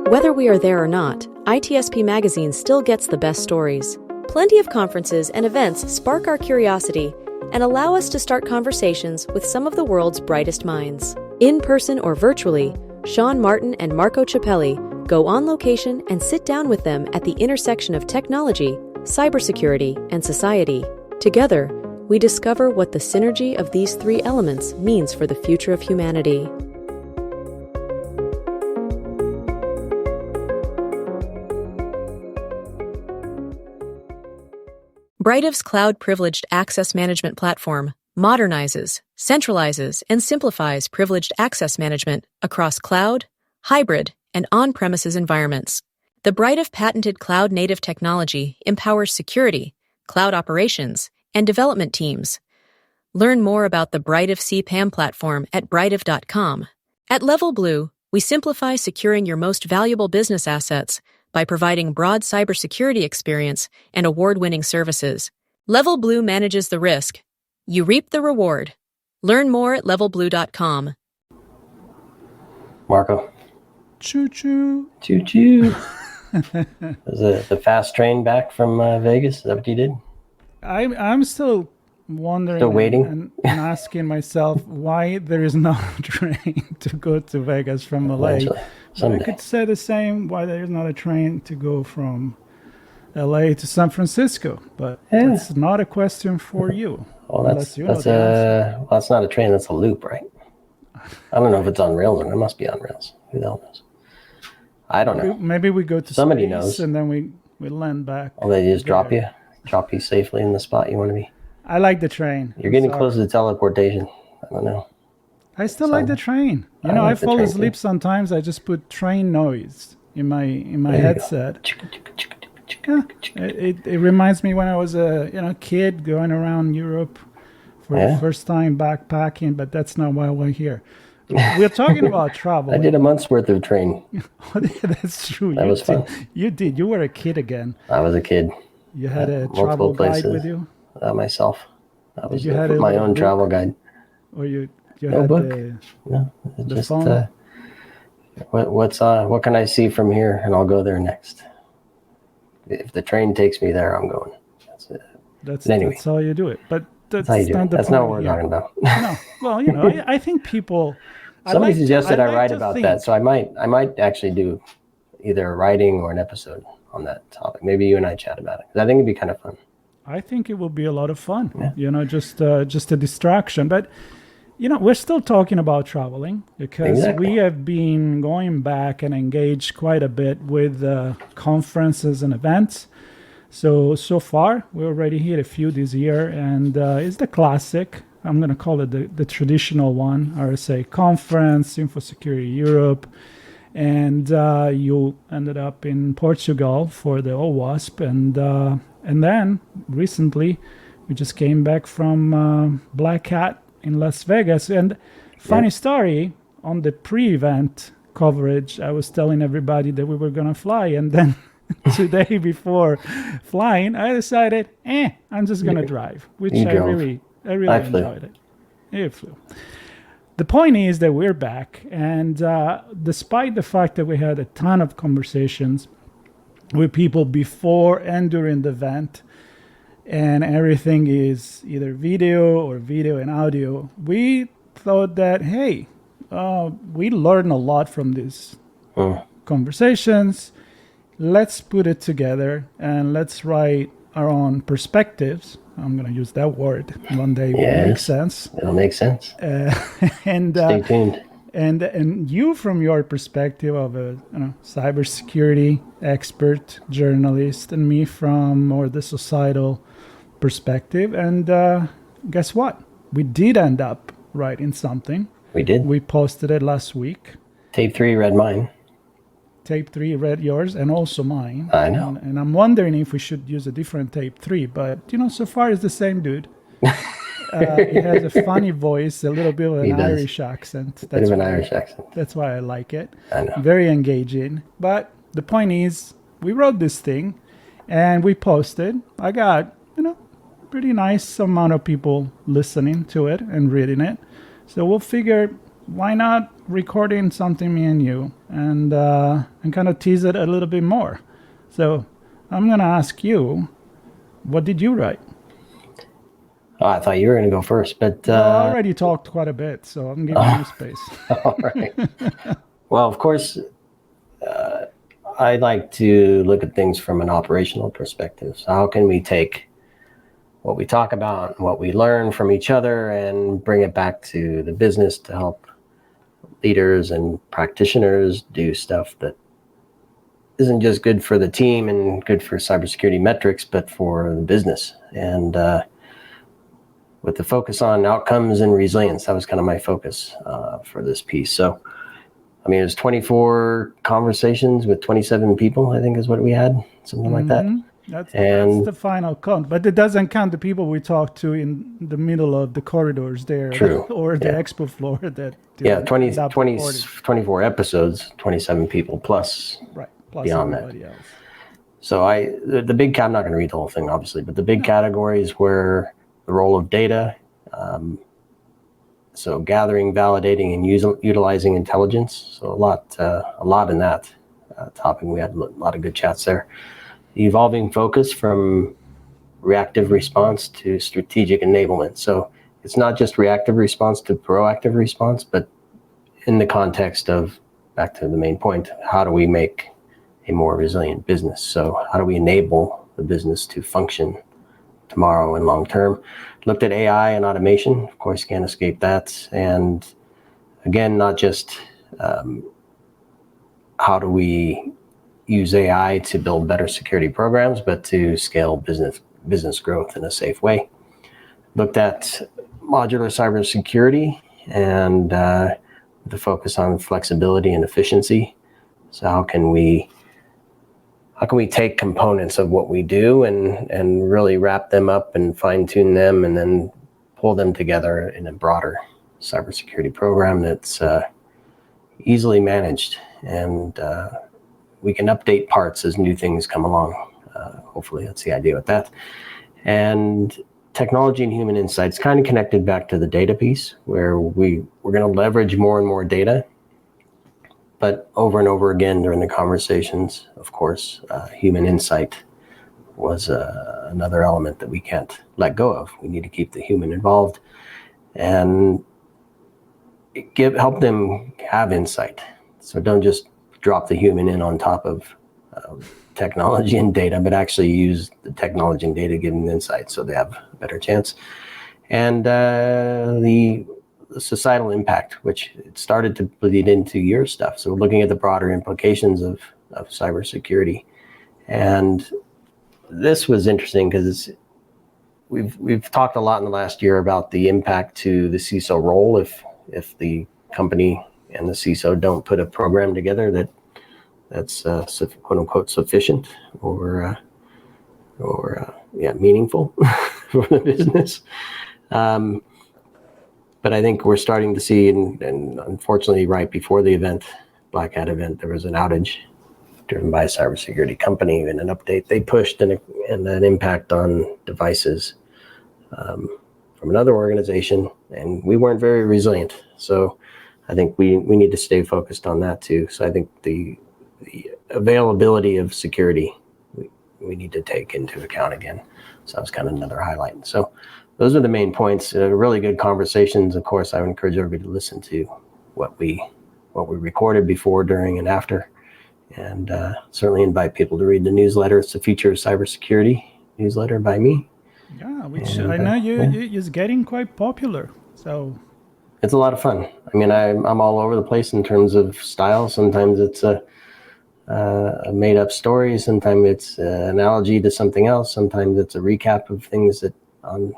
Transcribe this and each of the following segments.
Whether we are there or not, ITSP Magazine still gets the best stories. Plenty of conferences and events spark our curiosity and allow us to start conversations with some of the world's brightest minds. In person or virtually, Sean Martin and Marco Ciappelli go on location and sit down with them at the intersection of technology, cybersecurity, and society. Together, we discover what the synergy of these three elements means for the future of humanity. Brightof's Cloud Privileged Access Management Platform modernizes, centralizes, and simplifies privileged access management across cloud, hybrid, and on-premises environments. The Brightov patented cloud-native technology empowers security, cloud operations, and development teams. Learn more about the Brightov CPAM platform at brightov.com. At Level Blue, we simplify securing your most valuable business assets by providing broad cybersecurity experience and award-winning services. Level Blue manages the risk. You reap the reward. Learn more at levelblue.com. Marco. Choo-choo. Choo-choo. Was the fast train back from Vegas? Is that what you did? I'm still wondering, still waiting, and asking myself why there is no train to go to Vegas from LA. I could say the same, why there is not a train to go from LA to San Francisco, but it's not a question for you. Well, that's not a train, that's a loop, right? I don't know if it's on rails or it must be on rails. Who the hell knows? I don't know. Maybe we go to somebody space knows, and then we land back. Oh, they just drop you safely in the spot you want to be. I like the train. You're getting close to teleportation. I don't know. I still like the train. I fall asleep sometimes. I just put train noise in my headset. It reminds me when I was a kid going around Europe for the first time backpacking, but that's not why we're here. We're talking about travel. I did a month's worth of train. That's true. That was fun. You did. You were a kid again. I was a kid. You had a travel guide with you? Myself. I was had my own travel guide. Or you no had book. No, the phone? What can I see from here, and I'll go there next. If the train takes me there, I'm going. That's it. That's how you do it. But that's how you do not it. the That's point not what we're here. talking about. No. Well, I think people. Somebody suggested I write about that, so I might actually do either a writing or an episode on that topic. Maybe you and I chat about it, because I think it'd be kind of fun. I think it will be a lot of fun. Yeah. Just a distraction. But we're still talking about traveling because we have been going back and engaged quite a bit with conferences and events. So far, we already hit a few this year, and it's the classic. I'm going to call it the traditional one, RSA Conference, InfoSecurity Europe. And you ended up in Portugal for the OWASP. And then recently, we just came back from Black Hat in Las Vegas. And funny story, on the pre-event coverage, I was telling everybody that we were going to fly. And then today before flying, I decided, I'm just going to drive, which I really enjoyed it. It flew. The point is that we're back. And despite the fact that we had a ton of conversations with people before and during the event, and everything is either video and audio, we thought that, hey, we learned a lot from these conversations. Let's put it together and let's write our own perspectives. I'm going to use that word one day. It will make sense. It'll make sense. And stay tuned. And you, from your perspective of a cybersecurity expert, journalist, and me from more the societal perspective. And guess what? We did end up writing something. We did. We posted it last week. Tape 3 read mine. Tape 3 read yours and also mine. I know. And I'm wondering if we should use a different tape 3, but so far it's the same dude. He has a funny voice, a little bit of an Irish accent. Irish accent. That's why I like it. I know. Very engaging. But the point is, we wrote this thing and we posted. I got, pretty nice amount of people listening to it and reading it. So we'll figure, why not recording something, me and you, and kind of tease it a little bit more. So I'm going to ask you, what did you write? Oh, I thought you were going to go first, but I already talked quite a bit, so I'm giving you space. All right. Well, of course, I like to look at things from an operational perspective. So how can we take what we talk about and what we learn from each other and bring it back to the business to help leaders and practitioners do stuff that isn't just good for the team and good for cybersecurity metrics, but for the business. And with the focus on outcomes and resilience, that was kind of my focus for this piece. So, I mean, it was 24 conversations with 27 people, I think is what we had, something like that. That's the final count, but it doesn't count the people we talked to in the middle of the corridors there. True. Or the expo floor. 24 episodes, 27 people plus, plus beyond that. Else. So the big, I'm not going to read the whole thing, obviously, but the big categories were the role of data, so gathering, validating, and utilizing intelligence. So a lot in that topic. We had a lot of good chats there. Evolving focus from reactive response to strategic enablement. So it's not just reactive response to proactive response, but in the context of, back to the main point, how do we make a more resilient business? So how do we enable the business to function tomorrow and long term? Looked at AI and automation, of course, can't escape that. And again, not just how do we use AI to build better security programs, but to scale business growth in a safe way. Looked at modular cybersecurity and the focus on flexibility and efficiency. So how can we take components of what we do and really wrap them up and fine tune them and then pull them together in a broader cybersecurity program that's easily managed, and we can update parts as new things come along. Hopefully that's the idea with that. And technology and human insights kind of connected back to the data piece, where we're going to leverage more and more data. But over and over again during the conversations, of course, human insight was another element that we can't let go of. We need to keep the human involved and help them have insight. So don't just drop the human in on top of technology and data, but actually use the technology and data to give them insight so they have a better chance. And the societal impact, which it started to bleed into your stuff. So we're looking at the broader implications of cybersecurity. And this was interesting because we've talked a lot in the last year about the impact to the CISO role if the company and the CISO don't put a program together that's quote unquote sufficient or meaningful for the business. But I think we're starting to see, and unfortunately, right before the event, Black Hat event, there was an outage driven by a cybersecurity company and an update they pushed and an impact on devices from another organization, and we weren't very resilient. So I think we need to stay focused on that too. So I think the availability of security we need to take into account again. So that was kind of another highlight. So those are the main points. Really good conversations. Of course, I would encourage everybody to listen to what we recorded before, during, and after, and certainly invite people to read the newsletter. It's the Future of Cybersecurity newsletter by me. Yeah, which I know is getting quite popular. So it's a lot of fun. I mean, I'm all over the place in terms of style. Sometimes it's a made-up story. Sometimes it's an analogy to something else. Sometimes it's a recap of things that on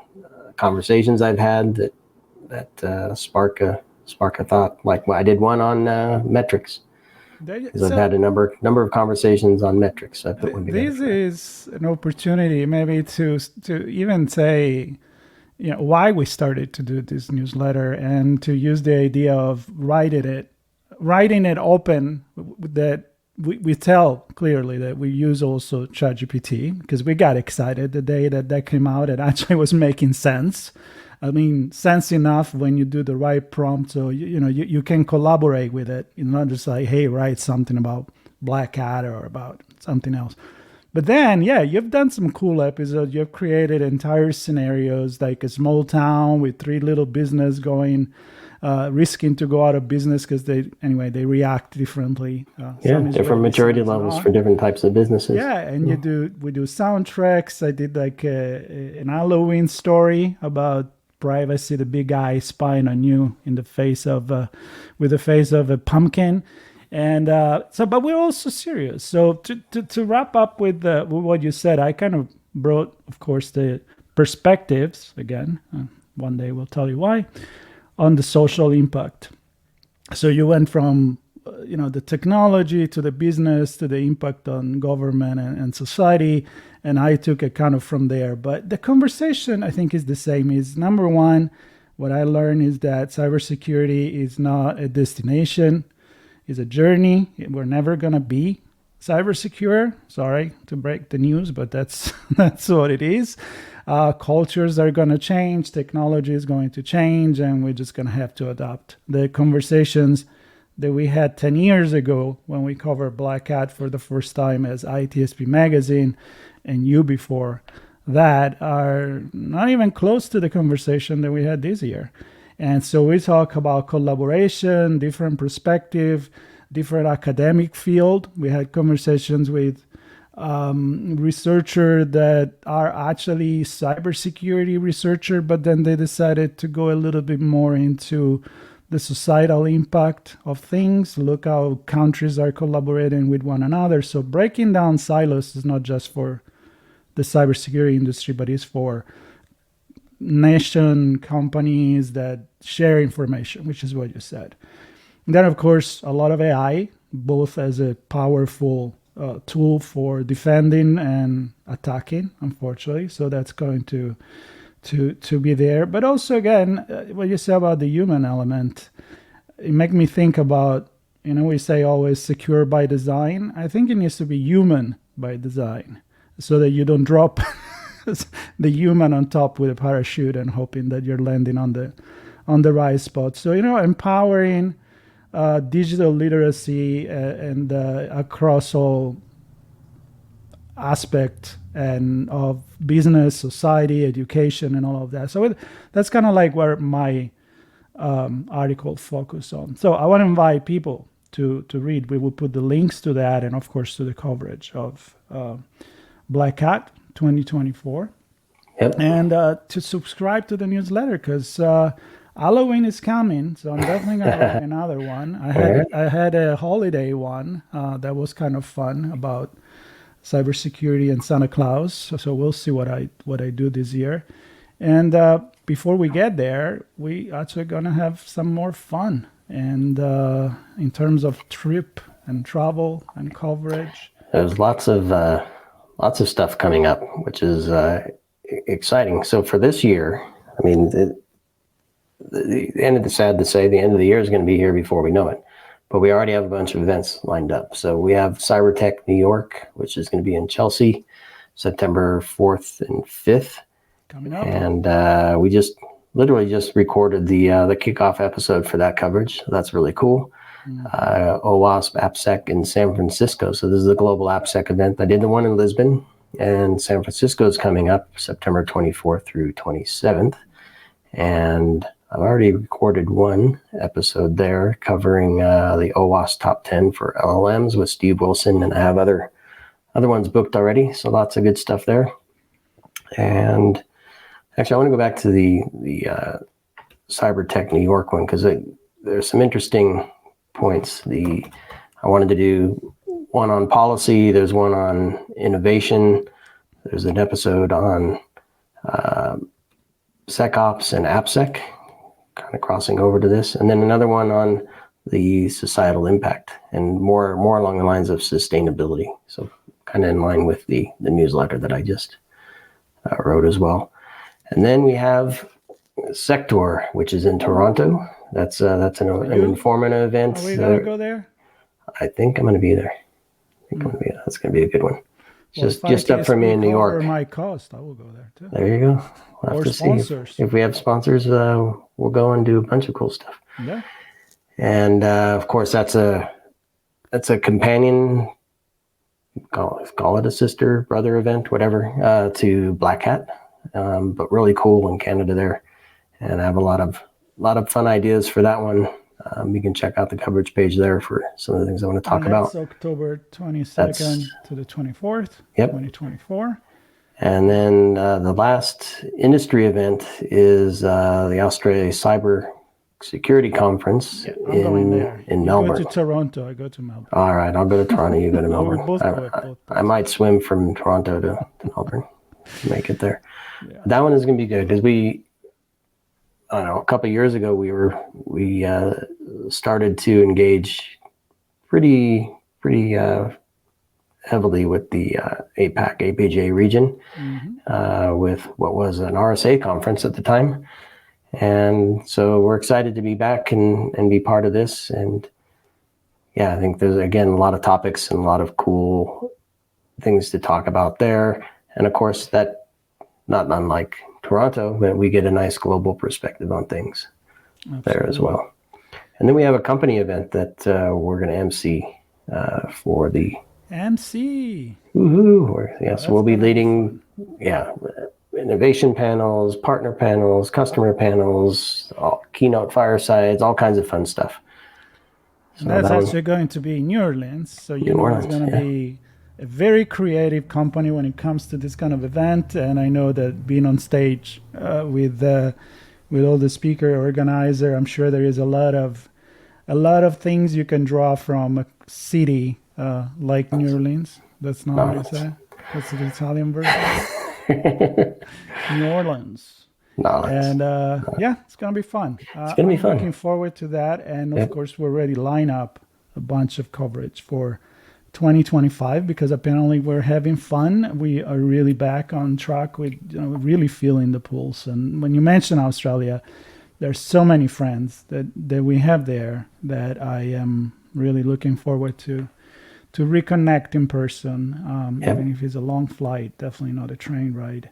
conversations I've had that spark a thought. Like I did one on metrics. Because I've had a number of conversations on metrics. So I put one together. This is an opportunity maybe to even say, why we started to do this newsletter, and to use the idea of writing it open, that we tell clearly that we use also ChatGPT, because we got excited the day that came out. It actually was making sense. sense enough when you do the right prompt, so you can collaborate with it. It's not just like, hey, write something about Black Hat or about something else. But then, you've done some cool episodes. You've created entire scenarios, like a small town with 3 little business going, risking to go out of business because they react differently. Different maturity levels for different types of businesses. Yeah, and we do soundtracks. I did like an Halloween story about privacy, the big guy spying on you with the face of a pumpkin. And but we're also serious. So to wrap up with what you said, I kind of brought, of course, the perspectives again. One day we'll tell you why, on the social impact. So you went from the technology to the business to the impact on government and society, and I took it kind of from there. But the conversation, I think, is the same. Is number one, what I learned is that cybersecurity is not a destination. Is a journey. We're never going to be cyber secure. Sorry to break the news, but that's what it is. Cultures are going to change. Technology is going to change, and we're just going to have to adapt. The conversations that we had 10 years ago when we covered Black Hat for the first time as ITSP Magazine, and you before that, are not even close to the conversation that we had this year. And so we talk about collaboration, different perspective, different academic field. We had conversations with researchers that are actually cybersecurity researchers, but then they decided to go a little bit more into the societal impact of things, look how countries are collaborating with one another. So breaking down silos is not just for the cybersecurity industry, but it's for nation companies that share information, which is what you said. And then, of course, a lot of AI, both as a powerful tool for defending and attacking, unfortunately. So that's going to be there. But also, again, what you say about the human element, it makes me think about, we say always secure by design. I think it needs to be human by design, so that you don't drop the human on top with a parachute and hoping that you're landing on the right spot. So empowering digital literacy and across all aspects and of business, society, education, and all of that. So that's kind of like where my article focused on. So I want to invite people to read. We will put the links to that, and of course to the coverage of Black Hat 2024. Yep. And to subscribe to the newsletter, because Halloween is coming, so I'm definitely going to write another one. I had a holiday one that was kind of fun about cybersecurity and Santa Claus. So we'll see what I do this year. And before we get there, we actually going to have some more fun. And in terms of trip and travel and coverage, there's lots of stuff coming up, which is exciting. So for this year, I mean, the end of the end of the year is going to be here before we know it. But we already have a bunch of events lined up. So we have CyberTech New York, which is going to be in Chelsea, September 4th and 5th. Coming up. And we just recorded the kickoff episode for that coverage. So that's really cool. OWASP AppSec in San Francisco. So this is a global AppSec event. I did the one in Lisbon, and San Francisco is coming up September 24th through 27th. And I've already recorded one episode there covering the OWASP top 10 for LLMs with Steve Wilson, and I have other ones booked already. So lots of good stuff there. And actually, I want to go back to the CyberTech New York one, because there's some interesting points. I wanted to do one on policy. There's one on innovation. There's an episode on SecOps and AppSec, kind of crossing over to this, and then another one on the societal impact and more along the lines of sustainability. So kind of in line with the newsletter that I just wrote as well. And then we have Sector, which is in Toronto. That's an informative event. Are we going to go there? I think I'm going to be there. That's going to be a good one. just up from me in New York. My cost, I will go there too. There you go. We'll have to sponsors. See if we have sponsors. We'll go and do a bunch of cool stuff. Yeah. And of course, that's a companion. Call it a sister, brother event, whatever, to Black Hat. But really cool in Canada there, and I have a lot of fun ideas for that one. You can check out the coverage page there for some of the things I want to talk about. That's October 22nd to the 24th, 2024. And then the last industry event is the Australia Cyber Security Conference in Melbourne. You go to Toronto, I go to Melbourne. All right, I'll go to Toronto, you go to Melbourne. We'll both go. I might swim from Toronto to Melbourne to make it there. Yeah. That one is going to be good because I don't know, a couple of years ago we started to engage pretty heavily with the APAC APJ region with what was an RSA conference at the time, and so we're excited to be back and be part of this. And yeah, I think there's again a lot of topics and a lot of cool things to talk about there, and of course that. Not unlike Toronto, but we get a nice global perspective on things there as well. And then we have a company event that we're going to MC for the MC. Woohoo! Yes, we'll be leading. Innovation panels, partner panels, customer panels, keynote firesides, all kinds of fun stuff. So that's actually going to be in New Orleans. So it's going to be a very creative company when it comes to this kind of event, and I know that being on stage with all the speaker organizer, I'm sure there is a lot of things you can draw from a city like New Orleans. That's not what you say. That's the Italian version. New Orleans. And it's gonna be fun. It's gonna be fun. Looking forward to that, and of course we're already line up a bunch of coverage for 2025 because apparently we're having fun. We are really back on track with really feeling the pulse. And when you mention Australia, there's so many friends that we have there that I am really looking forward to reconnect in person, even if it's a long flight, definitely not a train ride.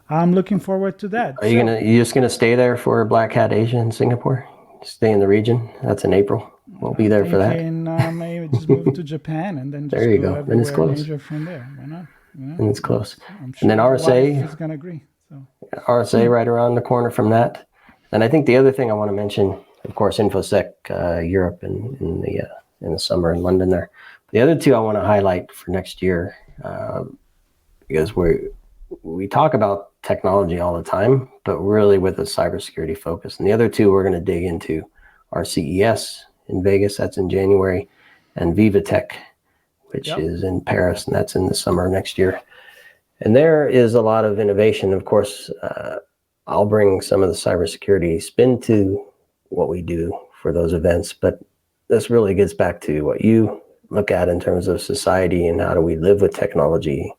I'm looking forward to that. Are you just gonna stay there for Black Hat Asia in Singapore? Stay in the region? That's in April. We'll be there for that. Maybe just move to Japan and then just there you go. Then it's close. Asia from there. Why not? And it's close. I'm sure and then RSA is gonna agree. So RSA right around the corner from that. And I think the other thing I want to mention, of course, InfoSec Europe in the summer in London there. The other two I want to highlight for next year because we talk about technology all the time, but really with a cybersecurity focus. And the other two we're going to dig into are CES in Vegas, that's in January, and VivaTech, which is in Paris, and that's in the summer of next year. And there is a lot of innovation. Of course, I'll bring some of the cybersecurity spin to what we do for those events, but this really gets back to what you look at in terms of society and how do we live with technology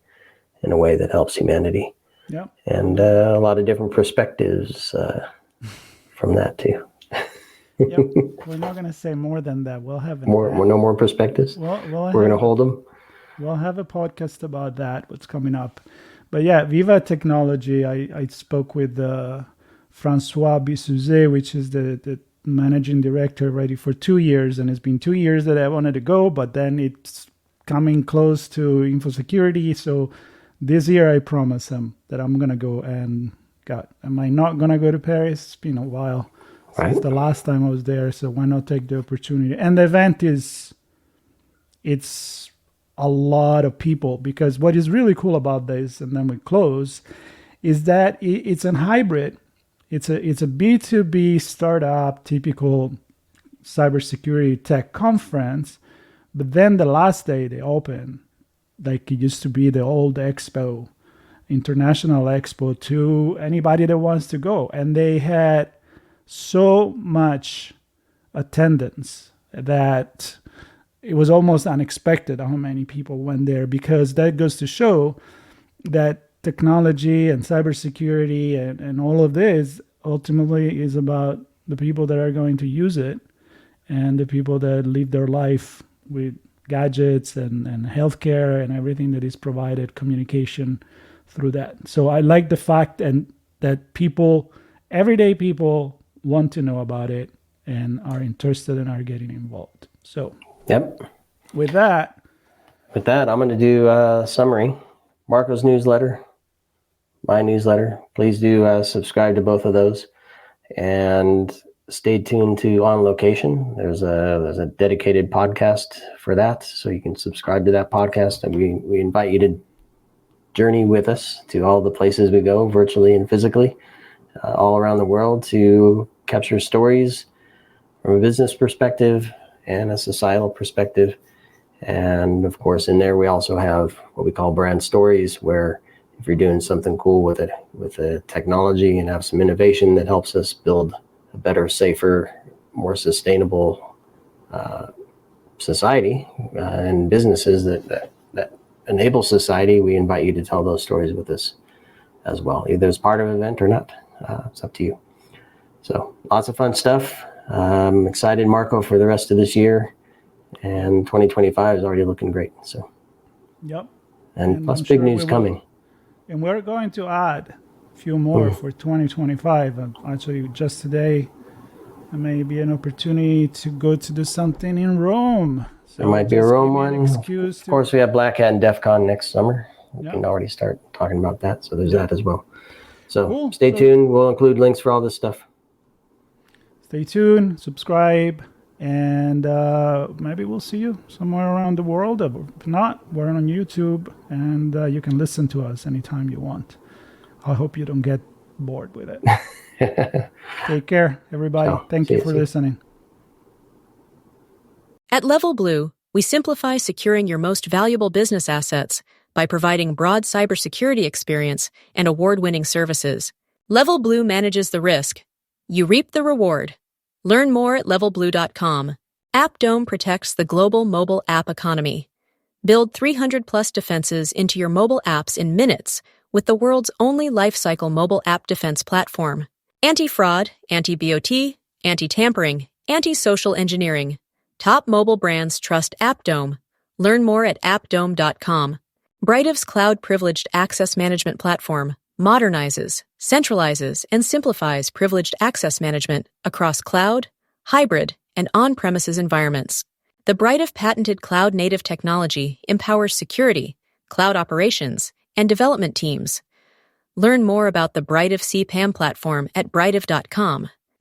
in a way that helps humanity. Yep. And a lot of different perspectives from that too. Yep. We're not going to say more than that. We'll have no more perspectives. We're going to hold them. We'll have a podcast about that, what's coming up. But yeah, Viva Technology, I spoke with Francois Bissouzet, which is the managing director already for 2 years. And it's been 2 years that I wanted to go, but then it's coming close to InfoSecurity. So this year I promise him that I'm going to go. And God, am I not going to go to Paris? It's been a while since the last time I was there. So why not take the opportunity? And the event it's a lot of people, because what is really cool about this, and then we close, is that it's a hybrid. It's a B2B startup, typical cybersecurity tech conference. But then the last day they open, like it used to be the old expo, international expo, to anybody that wants to go. And they had so much attendance that it was almost unexpected how many people went there, because that goes to show that technology and cybersecurity and all of this ultimately is about the people that are going to use it and the people that live their life with gadgets and healthcare and everything that is provided, communication through that. So I like the fact that people, everyday people, want to know about it and are interested and are getting involved. So Yep. with that, I'm going to do a summary. Marco's newsletter, my newsletter. Please do subscribe to both of those, and stay tuned to On Location. There's a dedicated podcast for that, so you can subscribe to that podcast, and we invite you to journey with us to all the places we go, virtually and physically, all around the world, to capture stories from a business perspective and a societal perspective. And of course, in there we also have what we call brand stories, where if you're doing something cool with the technology and have some innovation that helps us build a better, safer, more sustainable society and businesses that enable society, we invite you to tell those stories with us as well, either as part of an event or not. It's up to you. So lots of fun stuff. I'm excited, Marco, for the rest of this year. And 2025 is already looking great. So, yep. And plus big news coming. And we're going to add a few more for 2025. Actually, just today, there may be an opportunity to go to do something in Rome. So there might be a Rome one. Of course, we have Black Hat and DEF CON next summer. We can already start talking about that. So there's that as well. So stay tuned. We'll include links for all this stuff. Stay tuned, subscribe, and maybe we'll see you somewhere around the world. If not, we're on YouTube, and you can listen to us anytime you want. I hope you don't get bored with it. Take care, everybody. Thank you for listening. At Level Blue, we simplify securing your most valuable business assets by providing broad cybersecurity experience and award-winning services. Level Blue manages the risk. You reap the reward. Learn more at levelblue.com. AppDome protects the global mobile app economy. Build 300-plus defenses into your mobile apps in minutes with the world's only lifecycle mobile app defense platform. Anti-fraud, anti-BOT, anti-tampering, anti-social engineering. Top mobile brands trust AppDome. Learn more at appdome.com. Brightof's cloud-privileged access management platform modernizes, centralizes, and simplifies privileged access management across cloud, hybrid, and on-premises environments. The Brightov patented cloud-native technology empowers security, cloud operations, and development teams. Learn more about the Brightov CPAM platform at brightov.com.